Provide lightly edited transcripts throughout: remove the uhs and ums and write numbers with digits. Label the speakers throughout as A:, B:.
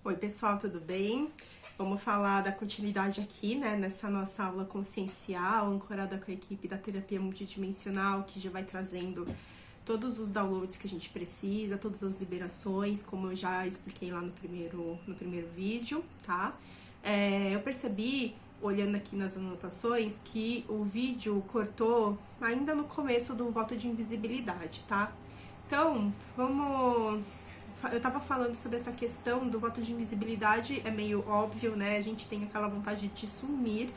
A: Oi pessoal, tudo bem? Vamos falar da continuidade aqui, né, nessa nossa aula consciencial, ancorada com a equipe da terapia multidimensional, que já vai trazendo todos os downloads que a gente precisa, todas as liberações, como eu já expliquei lá no primeiro vídeo, tá? Eu percebi, olhando aqui nas anotações, que o vídeo cortou ainda no começo do voto de invisibilidade, tá? Então, eu tava falando sobre essa questão do voto de invisibilidade, é meio óbvio, né? A gente tem aquela vontade de sumir,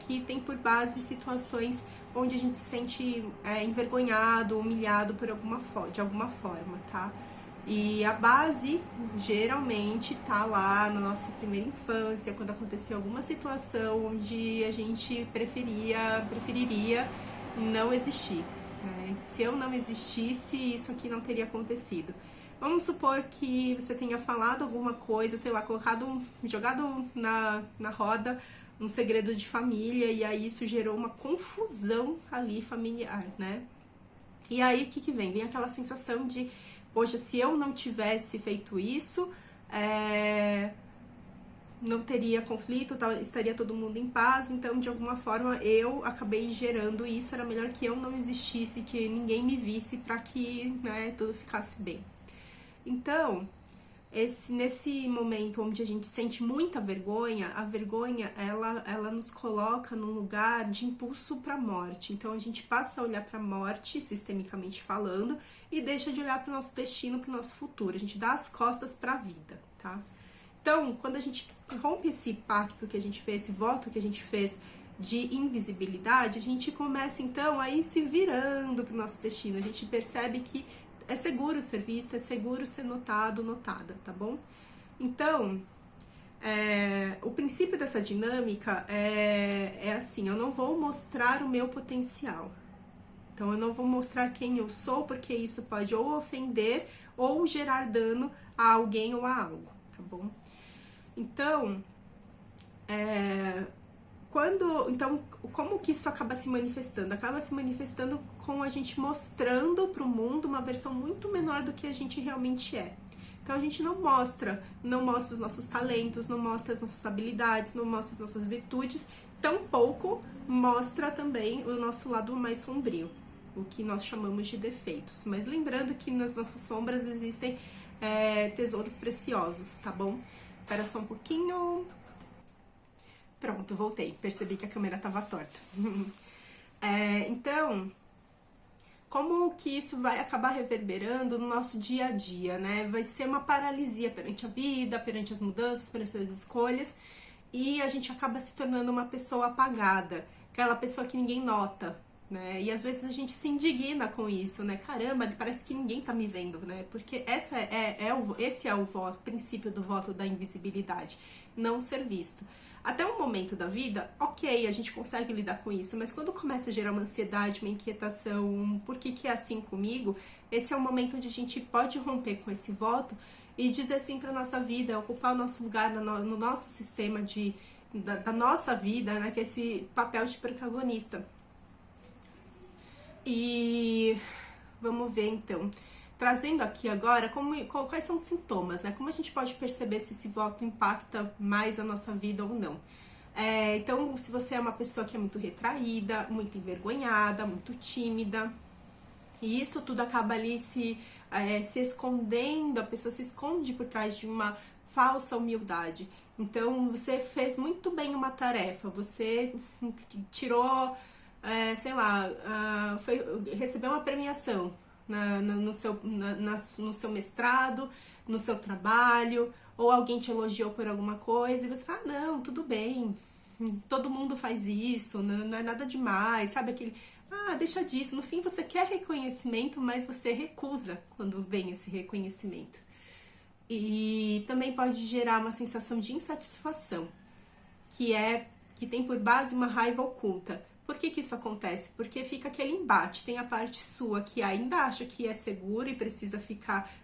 A: que tem por base situações onde a gente se sente envergonhado, humilhado de alguma forma, tá? E a base, geralmente, tá lá na nossa primeira infância, quando aconteceu alguma situação onde a gente preferiria não existir, né? Se eu não existisse, isso aqui não teria acontecido. Vamos supor que você tenha falado alguma coisa, sei lá, jogado na roda um segredo de família, e aí isso gerou uma confusão ali familiar, né? E aí o que vem? Vem aquela sensação de, poxa, se eu não tivesse feito isso, não teria conflito, estaria todo mundo em paz, então de alguma forma eu acabei gerando isso, era melhor que eu não existisse, que ninguém me visse para que, né, tudo ficasse bem. Então, nesse momento onde a gente sente muita vergonha, a vergonha ela nos coloca num lugar de impulso para a morte. Então a gente passa a olhar para a morte, sistemicamente falando, e deixa de olhar para o nosso destino, para o nosso futuro. A gente dá as costas para a vida, tá? Então, quando a gente rompe esse pacto que a gente fez, esse voto que a gente fez de invisibilidade, a gente começa então a ir se virando para o nosso destino. A gente percebe que é seguro ser visto, é seguro ser notado, notada, tá bom? Então, o princípio dessa dinâmica é assim, eu não vou mostrar o meu potencial. Então, eu não vou mostrar quem eu sou, porque isso pode ou ofender ou gerar dano a alguém ou a algo, tá bom? Então, como que isso acaba se manifestando? Acaba se manifestando com a gente mostrando para o mundo uma versão muito menor do que a gente realmente é. Então a gente não mostra os nossos talentos, não mostra as nossas habilidades, não mostra as nossas virtudes, tampouco mostra também o nosso lado mais sombrio, o que nós chamamos de defeitos. Mas lembrando que nas nossas sombras existem tesouros preciosos, tá bom? Espera só um pouquinho. Pronto, voltei. Percebi que a câmera estava torta. Então, como que isso vai acabar reverberando no nosso dia a dia, né? Vai ser uma paralisia perante a vida, perante as mudanças, perante as escolhas, e a gente acaba se tornando uma pessoa apagada, aquela pessoa que ninguém nota, né? E às vezes a gente se indigna com isso, né? Caramba, parece que ninguém tá me vendo, né? Porque esse é o princípio do voto da invisibilidade, não ser visto. Até um momento da vida, ok, a gente consegue lidar com isso, mas quando começa a gerar uma ansiedade, uma inquietação, por que é assim comigo? Esse é o momento onde a gente pode romper com esse voto e dizer sim para nossa vida, ocupar o nosso lugar no nosso sistema da nossa vida, né, que é esse papel de protagonista. E vamos ver então, trazendo aqui agora quais são os sintomas, né? Como a gente pode perceber se esse voto impacta mais a nossa vida ou não. Então, se você é uma pessoa que é muito retraída, muito envergonhada, muito tímida, e isso tudo acaba ali se escondendo, a pessoa se esconde por trás de uma falsa humildade. Então, você fez muito bem uma tarefa, você tirou, sei lá, recebeu uma premiação no seu mestrado, no seu trabalho, ou alguém te elogiou por alguma coisa, e você fala, não, tudo bem, todo mundo faz isso, não é nada demais, sabe aquele, deixa disso. No fim você quer reconhecimento, mas você recusa quando vem esse reconhecimento. E também pode gerar uma sensação de insatisfação, que tem por base uma raiva oculta. Por que isso acontece? Porque fica aquele embate, tem a parte sua que ainda acha que é seguro e precisa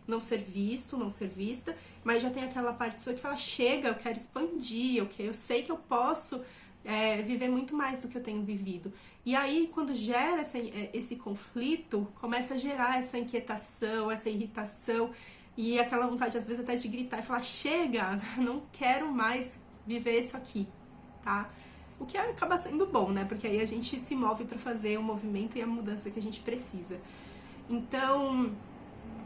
A: não ser visto, não ser vista, mas já tem aquela parte sua que fala, chega, eu quero expandir, eu sei que eu posso viver muito mais do que eu tenho vivido. E aí, quando gera esse conflito, começa a gerar essa inquietação, essa irritação, e aquela vontade às vezes até de gritar e falar, chega, não quero mais viver isso aqui, tá? O que acaba sendo bom, né? Porque aí a gente se move para fazer o movimento e a mudança que a gente precisa. Então,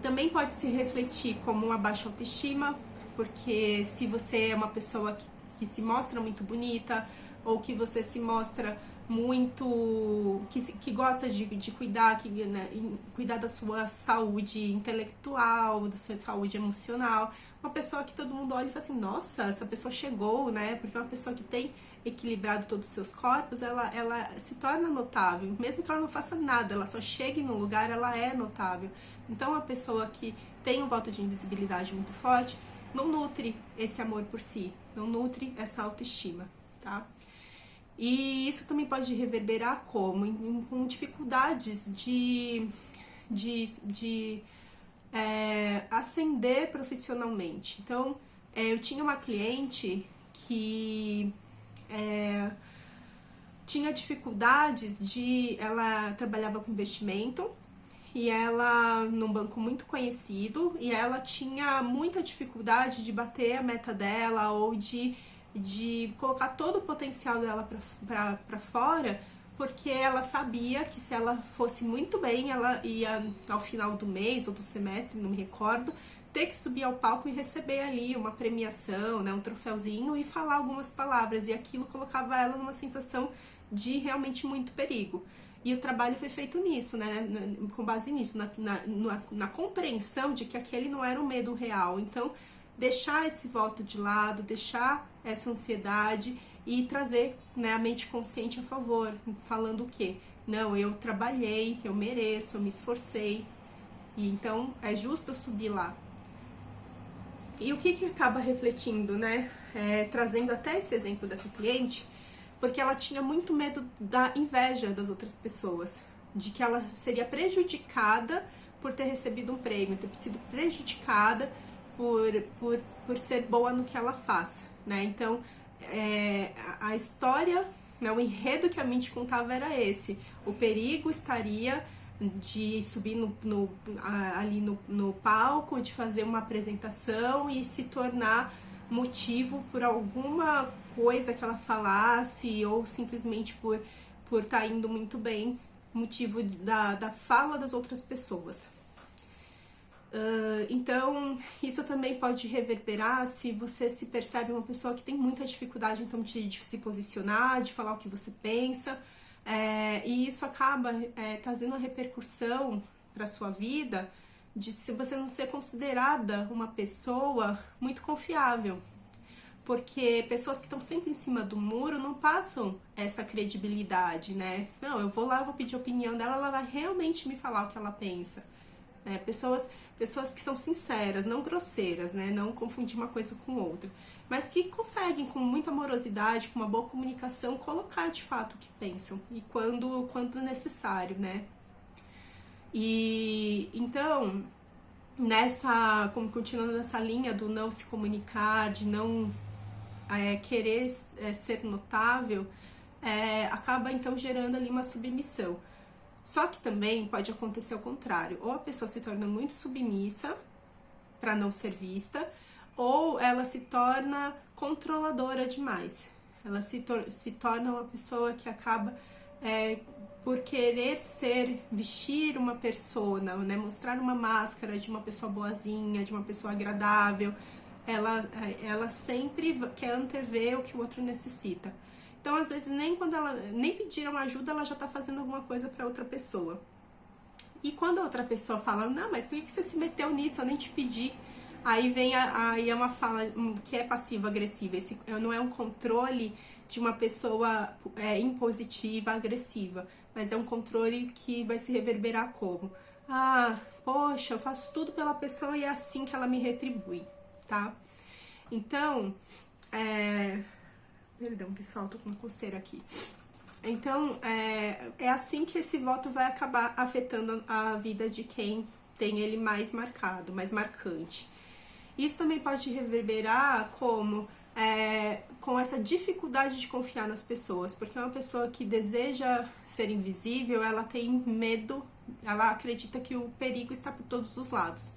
A: também pode se refletir como uma baixa autoestima, porque se você é uma pessoa que se mostra muito bonita, ou que você se mostra muito, que gosta de cuidar, né, cuidar da sua saúde intelectual, da sua saúde emocional, uma pessoa que todo mundo olha e fala assim, nossa, essa pessoa chegou, né? Porque uma pessoa que tem equilibrado todos os seus corpos, ela se torna notável, mesmo que ela não faça nada, ela só chegue num lugar, ela é notável. Então, a pessoa que tem um voto de invisibilidade muito forte, não nutre esse amor por si, não nutre essa autoestima, tá? E isso também pode reverberar como? Com dificuldades de ascender profissionalmente. Então, eu tinha uma cliente que tinha dificuldades ela trabalhava com investimento e ela num banco muito conhecido e ela tinha muita dificuldade de bater a meta dela ou de colocar todo o potencial dela para fora, porque ela sabia que se ela fosse muito bem, ela ia ao final do mês ou do semestre, não me recordo, ter que subir ao palco e receber ali uma premiação, né, um troféuzinho e falar algumas palavras, e aquilo colocava ela numa sensação de realmente muito perigo. E o trabalho foi feito nisso, né, com base nisso, na compreensão de que aquele não era um medo real. Então, deixar esse voto de lado, deixar essa ansiedade e trazer, né, a mente consciente a favor, falando o quê? Não, eu trabalhei, eu mereço, eu me esforcei, e então é justo eu subir lá. E o que acaba refletindo, né? Trazendo até esse exemplo dessa cliente, porque ela tinha muito medo da inveja das outras pessoas, de que ela seria prejudicada por ter recebido um prêmio, ter sido prejudicada por ser boa no que ela faz, né? Então, a história, né, o enredo que a mente contava era esse. O perigo estaria de subir ali no palco, de fazer uma apresentação e se tornar motivo por alguma coisa que ela falasse ou simplesmente por estar indo muito bem, motivo da fala das outras pessoas. Então, isso também pode reverberar se você se percebe uma pessoa que tem muita dificuldade então, de se posicionar, de falar o que você pensa, e isso acaba trazendo uma repercussão para a sua vida de se você não ser considerada uma pessoa muito confiável. Porque pessoas que estão sempre em cima do muro não passam essa credibilidade, né? Não, eu vou lá, eu vou pedir a opinião dela, ela vai realmente me falar o que ela pensa. Pessoas que são sinceras, não grosseiras, né? Não confundir uma coisa com outra. Mas que conseguem, com muita amorosidade, com uma boa comunicação, colocar de fato o que pensam. E quando necessário, né? E então, continuando nessa linha do não se comunicar, de não querer ser notável, acaba então gerando ali uma submissão. Só que também pode acontecer o contrário, ou a pessoa se torna muito submissa para não ser vista, ou ela se torna controladora demais. Ela se torna uma pessoa que acaba por querer vestir uma persona, né, mostrar uma máscara de uma pessoa boazinha, de uma pessoa agradável. Ela sempre quer antever o que o outro necessita. Então, às vezes, nem pediram ajuda, ela já tá fazendo alguma coisa para outra pessoa. E quando a outra pessoa fala, não, mas por que você se meteu nisso? Eu nem te pedi. Aí vem aí uma fala que é passiva-agressiva. Esse não é um controle de uma pessoa impositiva, agressiva, mas é um controle que vai se reverberar como? Ah, poxa, eu faço tudo pela pessoa e é assim que ela me retribui, tá? Então, perdão, pessoal, tô com uma coceira aqui. Então, é assim que esse voto vai acabar afetando a vida de quem tem ele mais marcado, mais marcante. Isso também pode reverberar como com essa dificuldade de confiar nas pessoas, porque uma pessoa que deseja ser invisível, ela tem medo, ela acredita que o perigo está por todos os lados.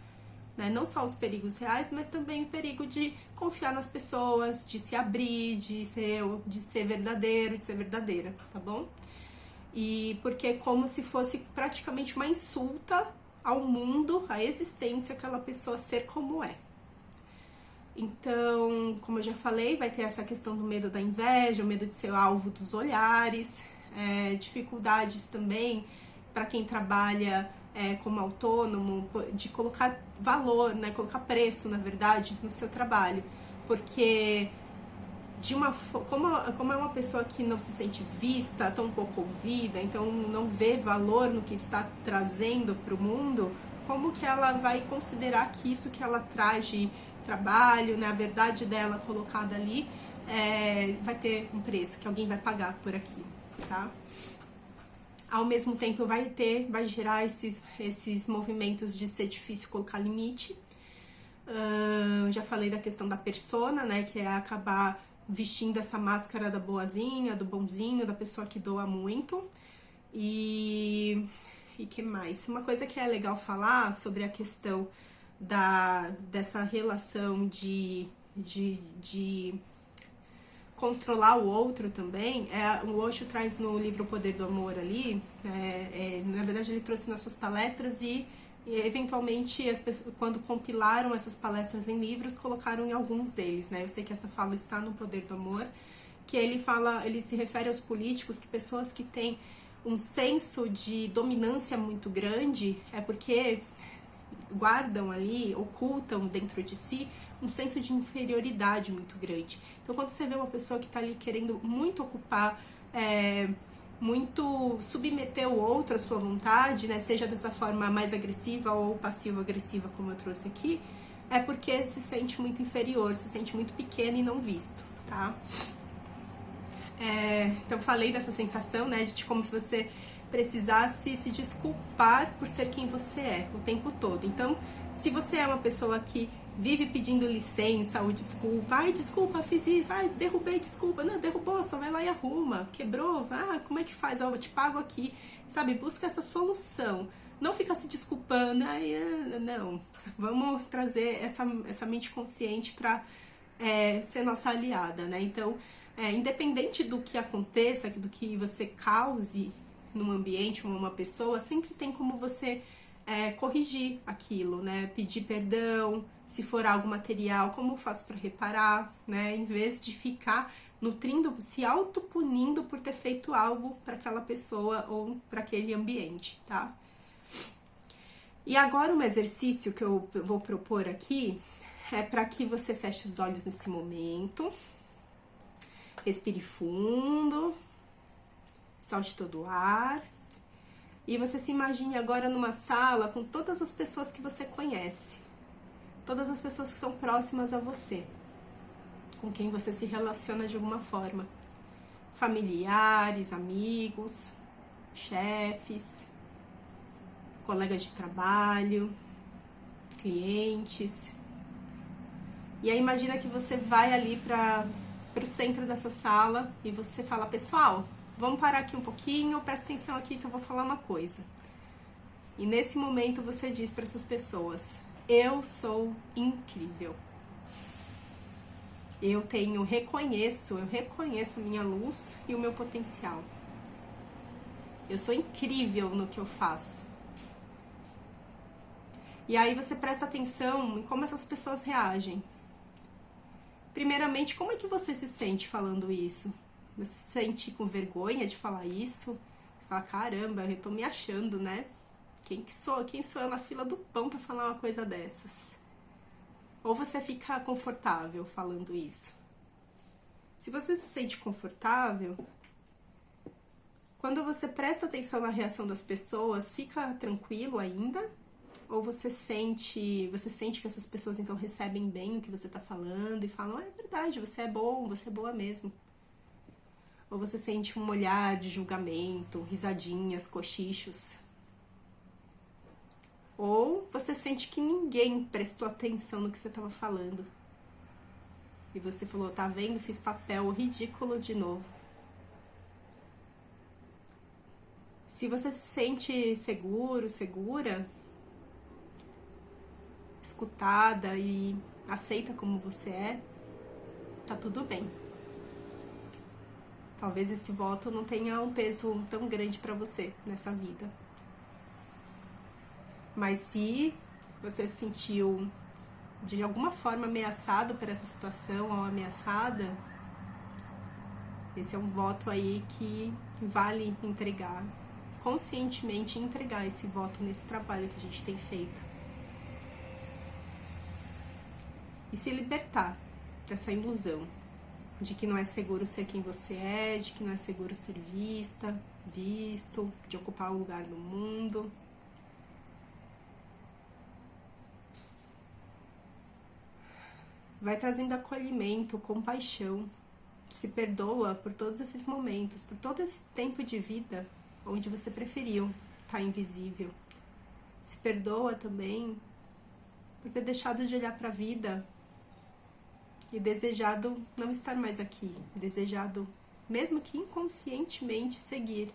A: né? Não só os perigos reais, mas também o perigo de confiar nas pessoas, de se abrir, de ser verdadeiro, de ser verdadeira, tá bom? E porque é como se fosse praticamente uma insulta ao mundo, à existência, aquela pessoa ser como é. Então, como eu já falei, vai ter essa questão do medo da inveja, o medo de ser alvo dos olhares, dificuldades também para quem trabalha como autônomo, de colocar valor, né, colocar preço, na verdade, no seu trabalho. Porque como é uma pessoa que não se sente vista, tão pouco ouvida, então não vê valor no que está trazendo para o mundo, como que ela vai considerar que isso que ela traz de trabalho, né, a verdade dela colocada ali, vai ter um preço que alguém vai pagar por aquilo, tá? Ao mesmo tempo vai gerar esses movimentos de ser difícil colocar limite. Já falei da questão da persona, né, que é acabar vestindo essa máscara da boazinha, do bonzinho, da pessoa que doa muito. E que mais? Uma coisa que é legal falar sobre a questão dessa relação de controlar o outro também. O Osho traz no livro O Poder do Amor ali, na verdade ele trouxe nas suas palestras e eventualmente as pessoas, quando compilaram essas palestras em livros, colocaram em alguns deles, né? Eu sei que essa fala está no Poder do Amor, que ele se refere aos políticos, que pessoas que têm um senso de dominância muito grande é porque guardam ali, ocultam dentro de si um senso de inferioridade muito grande. Então, quando você vê uma pessoa que está ali querendo muito ocupar, muito submeter o outro à sua vontade, né, seja dessa forma mais agressiva ou passivo-agressiva, como eu trouxe aqui, é porque se sente muito inferior, se sente muito pequeno e não visto, tá? Então, falei dessa sensação, né, de como se você precisasse se desculpar por ser quem você é o tempo todo. Então, se você é uma pessoa que vive pedindo licença ou desculpa, ai, desculpa, fiz isso, ai, derrubei, desculpa, não, derrubou, só vai lá e arruma, quebrou, como é que faz, ó, eu te pago aqui, sabe, busca essa solução, não fica se desculpando, ai, não, vamos trazer essa mente consciente pra ser nossa aliada, né, então, independente do que aconteça, do que você cause num ambiente ou uma pessoa, sempre tem como você corrigir aquilo, né? Pedir perdão, se for algo material, como eu faço para reparar, né? Em vez de ficar nutrindo, se autopunindo por ter feito algo para aquela pessoa ou para aquele ambiente, tá? E agora um exercício que eu vou propor aqui é para que você feche os olhos nesse momento, respire fundo, solte todo o ar. E você se imagine agora numa sala com todas as pessoas que você conhece. Todas as pessoas que são próximas a você. Com quem você se relaciona de alguma forma. Familiares, amigos, chefes, colegas de trabalho, clientes. E aí imagina que você vai ali para o centro dessa sala e você fala, pessoal, vamos parar aqui um pouquinho, presta atenção aqui que eu vou falar uma coisa. E nesse momento você diz para essas pessoas, eu sou incrível. Eu reconheço minha luz e o meu potencial. Eu sou incrível no que eu faço. E aí você presta atenção em como essas pessoas reagem. Primeiramente, como é que você se sente falando isso? Você se sente com vergonha de falar isso? Você fala, caramba, eu tô me achando, né? Quem sou eu na fila do pão pra falar uma coisa dessas? Ou você fica confortável falando isso? Se você se sente confortável, quando você presta atenção na reação das pessoas, fica tranquilo ainda? Ou você sente que essas pessoas então recebem bem o que você tá falando e falam, é verdade, você é bom, você é boa mesmo? Ou você sente um olhar de julgamento, risadinhas, cochichos? Ou você sente que ninguém prestou atenção no que você estava falando? E você falou, tá vendo? Fiz papel ridículo de novo. Se você se sente seguro, segura, escutada e aceita como você é, tá tudo bem. Talvez esse voto não tenha um peso tão grande para você nessa vida. Mas se você se sentiu de alguma forma ameaçado por essa situação ou ameaçada, esse é um voto aí que vale entregar, conscientemente entregar esse voto nesse trabalho que a gente tem feito. E se libertar dessa ilusão de que não é seguro ser quem você é, de que não é seguro ser vista, visto, de ocupar um lugar no mundo. Vai trazendo acolhimento, compaixão. Se perdoa por todos esses momentos, por todo esse tempo de vida onde você preferiu estar invisível. Se perdoa também por ter deixado de olhar para a vida e desejado não estar mais aqui, desejado, mesmo que inconscientemente, seguir,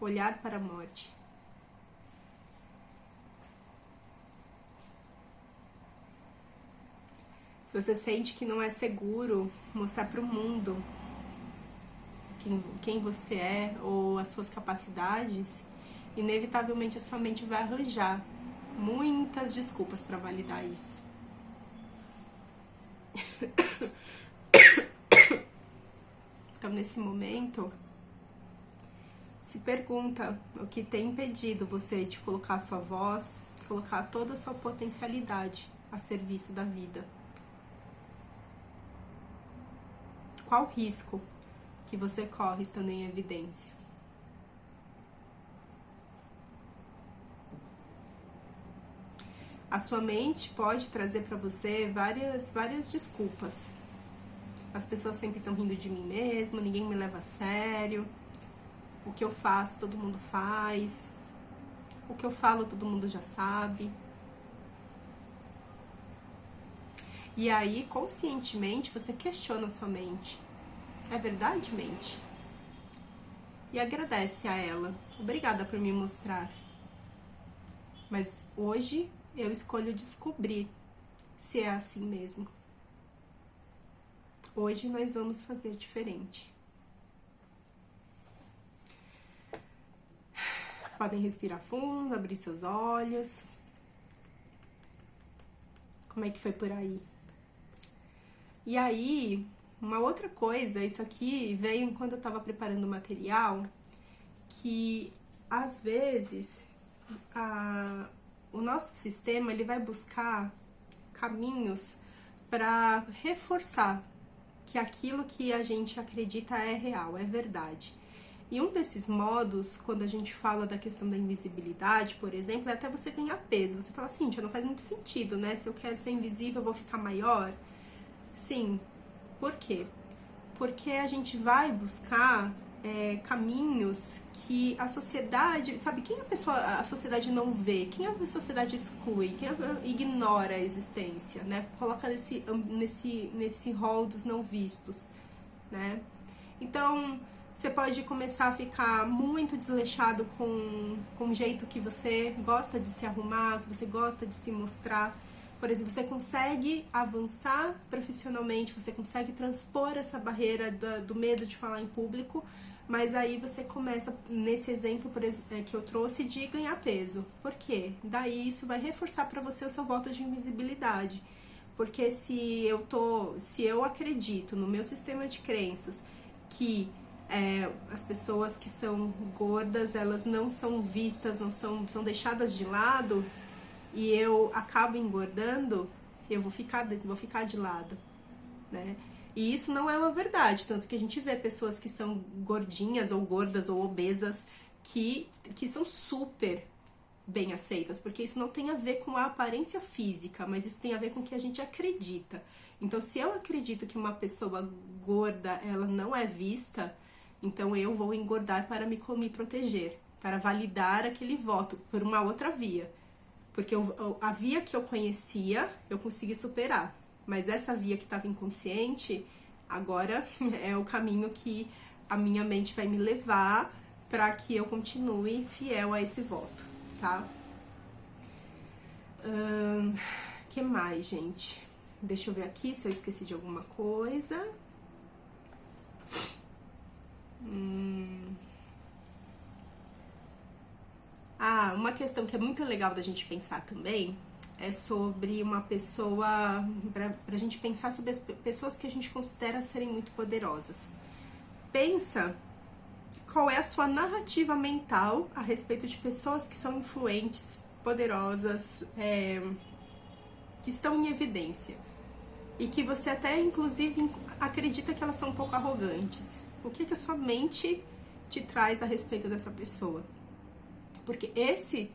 A: olhar para a morte. Se você sente que não é seguro mostrar para o mundo quem você é ou as suas capacidades, inevitavelmente a sua mente vai arranjar muitas desculpas para validar isso. Então, nesse momento, se pergunta o que tem impedido você de colocar a sua voz, colocar toda a sua potencialidade a serviço da vida. Qual o risco que você corre estando em evidência? A sua mente pode trazer para você várias desculpas. As pessoas sempre estão rindo de mim mesmo, ninguém me leva a sério. O que eu faço, todo mundo faz. O que eu falo, todo mundo já sabe. E aí, conscientemente, você questiona a sua mente. É verdade, mente? E agradece a ela. Obrigada por me mostrar. Mas hoje eu escolho descobrir se é assim mesmo. Hoje nós vamos fazer diferente. Podem respirar fundo, abrir seus olhos. Como é que foi por aí? E aí, uma outra coisa, isso aqui veio enquanto eu estava preparando o material, que às vezes o nosso sistema ele vai buscar caminhos para reforçar que aquilo que a gente acredita é real, é verdade. E um desses modos, quando a gente fala da questão da invisibilidade, por exemplo, é até você ganhar peso. Você fala assim, Cíntia, não faz muito sentido, né? Se eu quero ser invisível, eu vou ficar maior? Sim. Por quê? Porque a gente vai buscar caminhos que a sociedade, sabe, quem a sociedade não vê, quem a sociedade exclui, quem ignora a existência, né? Coloca nesse rol dos não vistos, né? Então, você pode começar a ficar muito desleixado com o jeito que você gosta de se arrumar, que você gosta de se mostrar. Por exemplo, você consegue avançar profissionalmente, você consegue transpor essa barreira do medo de falar em público, mas aí você começa, nesse exemplo que eu trouxe, de ganhar peso. Por quê? Daí isso vai reforçar para você o seu voto de invisibilidade. Porque se eu acredito no meu sistema de crenças que as pessoas que são gordas, elas não são vistas, são deixadas de lado, e eu acabo engordando, eu vou ficar de lado, né? E isso não é uma verdade, tanto que a gente vê pessoas que são gordinhas ou gordas ou obesas que são super bem aceitas, porque isso não tem a ver com a aparência física, mas isso tem a ver com o que a gente acredita. Então, se eu acredito que uma pessoa gorda, ela não é vista, então eu vou engordar para me proteger, para validar aquele voto por uma outra via. Porque a via que eu conhecia, eu consegui superar. Mas essa via que estava inconsciente, agora é o caminho que a minha mente vai me levar para que eu continue fiel a esse voto, tá? Que mais, gente? Deixa eu ver aqui se eu esqueci de alguma coisa. Uma questão que é muito legal da gente pensar também é sobre uma pessoa, pra gente pensar sobre as pessoas que a gente considera serem muito poderosas. Pensa qual é a sua narrativa mental a respeito de pessoas que são influentes, poderosas, que estão em evidência. E que você até, inclusive, acredita que elas são um pouco arrogantes. O que a sua mente te traz a respeito dessa pessoa? Porque esse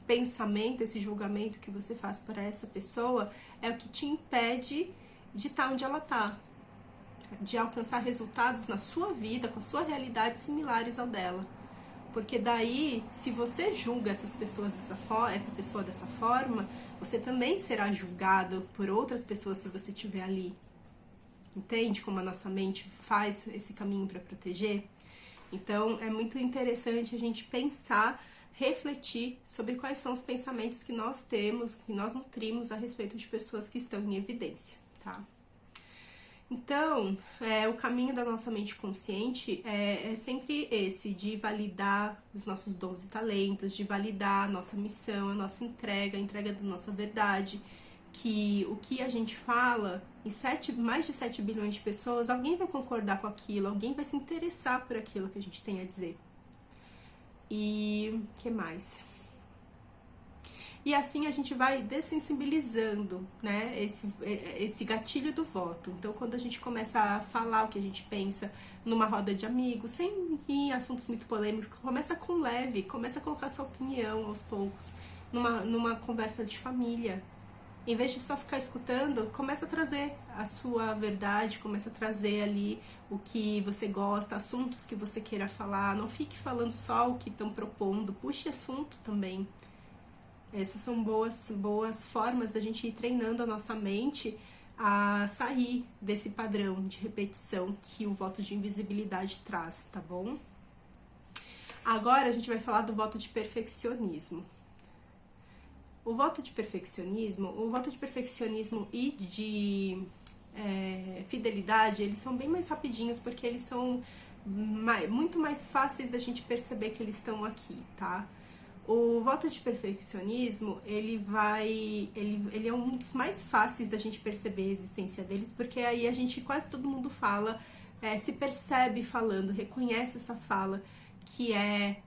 A: pensamento, esse julgamento que você faz para essa pessoa é o que te impede de estar onde ela está, de alcançar resultados na sua vida, com a sua realidade similares ao dela. Porque daí, se você julga essa pessoa dessa forma, você também será julgado por outras pessoas se você estiver ali. Entende como a nossa mente faz esse caminho para proteger? Então, é muito interessante a gente pensar, refletir sobre quais são os pensamentos que nós temos, que nós nutrimos a respeito de pessoas que estão em evidência, tá? Então, o caminho da nossa mente consciente é sempre esse, de validar os nossos dons e talentos, de validar a nossa missão, a nossa entrega, a entrega da nossa verdade, que o que a gente fala, em mais de 7 bilhões de pessoas, alguém vai concordar com aquilo, alguém vai se interessar por aquilo que a gente tem a dizer. E o que mais? E assim a gente vai dessensibilizando, né, esse gatilho do voto. Então, quando a gente começa a falar o que a gente pensa numa roda de amigos, sem ir em assuntos muito polêmicos, começa com leve, começa a colocar sua opinião aos poucos, numa conversa de família. Em vez de só ficar escutando, começa a trazer a sua verdade, começa a trazer ali o que você gosta, assuntos que você queira falar. Não fique falando só o que estão propondo, puxe assunto também. Essas são boas formas da gente ir treinando a nossa mente a sair desse padrão de repetição que o voto de invisibilidade traz, tá bom? Agora a gente vai falar do voto de perfeccionismo. O voto de perfeccionismo e de fidelidade, eles são bem mais rapidinhos, porque eles são muito mais fáceis da gente perceber que eles estão aqui, tá? O voto de perfeccionismo, ele é um dos mais fáceis da gente perceber a existência deles, porque aí quase todo mundo fala, se percebe falando, reconhece essa fala, que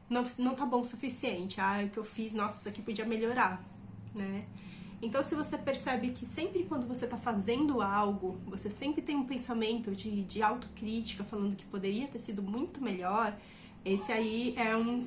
A: não tá bom o suficiente, o que eu fiz, nossa, isso aqui podia melhorar, né? Então, se você percebe que sempre quando você tá fazendo algo, você sempre tem um pensamento de autocrítica, falando que poderia ter sido muito melhor, esse aí é um